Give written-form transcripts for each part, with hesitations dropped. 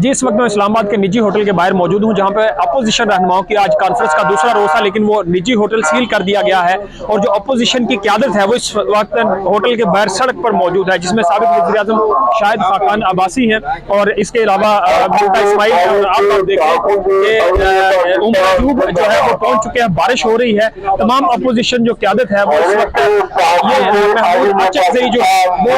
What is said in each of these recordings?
जी, इस वक्त मैं इस्लामाबाद के निजी होटल के बाहर मौजूद हूं, जहां पे अपोजिशन रहनुमाओं की आज कॉन्फ्रेंस का दूसरा रोज था, लेकिन वो निजी होटल सील कर दिया गया है। और जो अपोजिशन की क़यादत है वो इस वक्त होटल के बाहर सड़क पर मौजूद है, जिसमें साबिक वज़ीर-ए-आज़म शाहिद खाकान अब्बासी हैं और इसके अलावा ममता इस्माइल हैं। और आप देखें कि उमर अयूब जो है वो पहुंच चुके हैं, बारिश हो रही है। तमाम अपोजिशन जो क़यादत है वो इस वक्त ये जो वो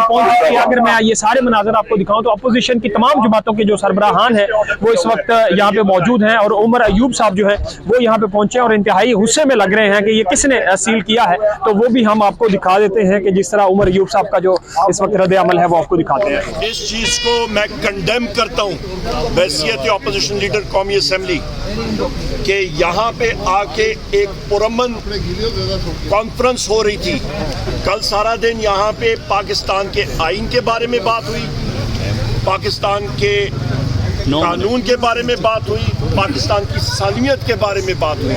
पहुंच चुकी है। अगर मैं ये सारे मनाज़र आपको दिखाऊं तो अपोजिशन की तमाम जमातों के जो सरबराहान हैं वो इस वक्त यहाँ पे मौजूद हैं। और उमर अयूब साहब जो है वो यहाँ पे पहुंचे और इंतहाई गुस्से में लग रहे हैं कि ये किसने सील किया है। तो वो भी हम आपको दिखा देते हैं कि जिस तरह उमर अयूब साहब का जो इस वक्त रद्द अमल है वो आपको दिखाते हैं। इस चीज को मैं कंडेम करता हूँ बैसियत अपोजिशन लीडर कौमी असेंबली कि यहाँ पे आके एक पुरअमन कॉन्फ्रेंस हो रही थी। कल सारा दिन यहाँ पे पाकिस्तान के आइन के बारे में बात हुई, पाकिस्तान के कानून के बारे में बात हुई, पाकिस्तान की सालियत के बारे में बात हुई।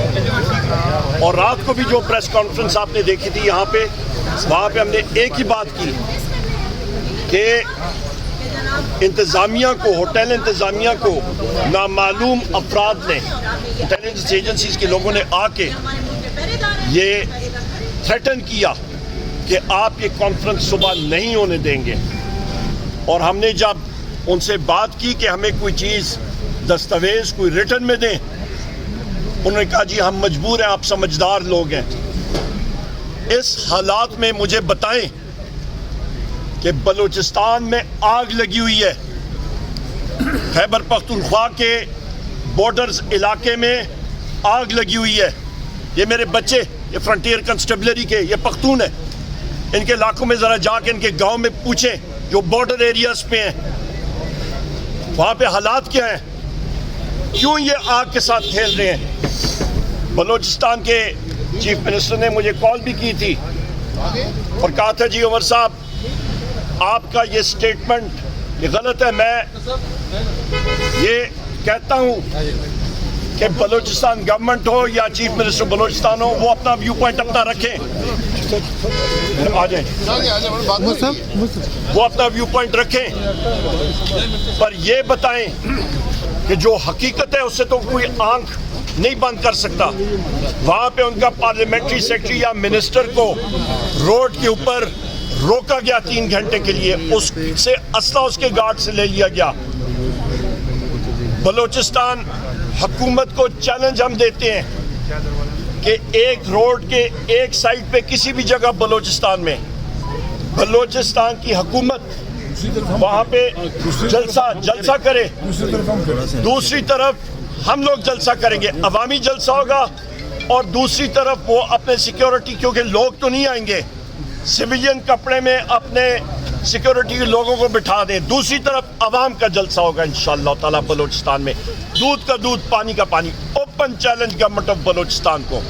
और रात को भी जो प्रेस कॉन्फ्रेंस आपने देखी थी यहाँ पे, वहाँ पे हमने एक ही बात की कि इंतज़ामिया को, होटल इंतज़ामिया को नामालूम अफराद ने, इंटेलिजेंस एजेंसीज के लोगों ने आके ये थ्रेटन किया कि आप ये कॉन्फ्रेंस सुबह नहीं होने देंगे। और हमने जब उनसे बात की कि हमें कोई चीज़ दस्तावेज़ कोई रिटर्न में दें, उन्होंने कहा जी हम मजबूर हैं, आप समझदार लोग हैं। इस हालात में मुझे बताएं कि बलूचिस्तान में आग लगी हुई है, खैबर पख्तूनख्वा के बॉर्डर्स इलाके में आग लगी हुई है। ये मेरे बच्चे, ये फ्रंटियर कंस्टेबलरी के, ये पख्तून है, इनके इलाकों में ज़रा जाके इनके गांव में पूछें जो बॉर्डर एरियाज पे हैं वहाँ पे हालात क्या हैं, क्यों ये आग के साथ खेल रहे हैं। बलूचिस्तान के चीफ मिनिस्टर ने मुझे कॉल भी की थी और कहा था जी उमर साहब आपका ये स्टेटमेंट ये गलत है। मैं ये कहता हूँ कि बलूचिस्तान गवर्नमेंट हो या चीफ मिनिस्टर बलूचिस्तान हो, वो अपना व्यू पॉइंट अपना रखें, आ जाए, वो अपना व्यू पॉइंट रखें, पर ये बताएं कि जो हकीकत है उससे तो कोई आंख नहीं बंद कर सकता। वहाँ पे उनका पार्लियामेंट्री सेक्रेटरी या मिनिस्टर को रोड के ऊपर रोका गया 3 घंटे के लिए, उससे असला उसके गार्ड से ले लिया गया। बलूचिस्तान हुकूमत को चैलेंज हम देते हैं कि एक रोड के एक साइड पे किसी भी जगह बलूचिस्तान में बलूचिस्तान की हुकूमत वहाँ पे जलसा करे, दूसरी तरफ हम लोग जलसा करेंगे, अवामी जलसा होगा। और दूसरी तरफ वो अपने सिक्योरिटी, क्योंकि लोग तो नहीं आएंगे, सिविलियन कपड़े में अपने सिक्योरिटी के लोगों को बिठा दें, दूसरी तरफ अवाम का जलसा होगा इंशाअल्लाह ताला बलूचिस्तान में। दूध का दूध, पानी का पानी, open challenge government of Balochistan को।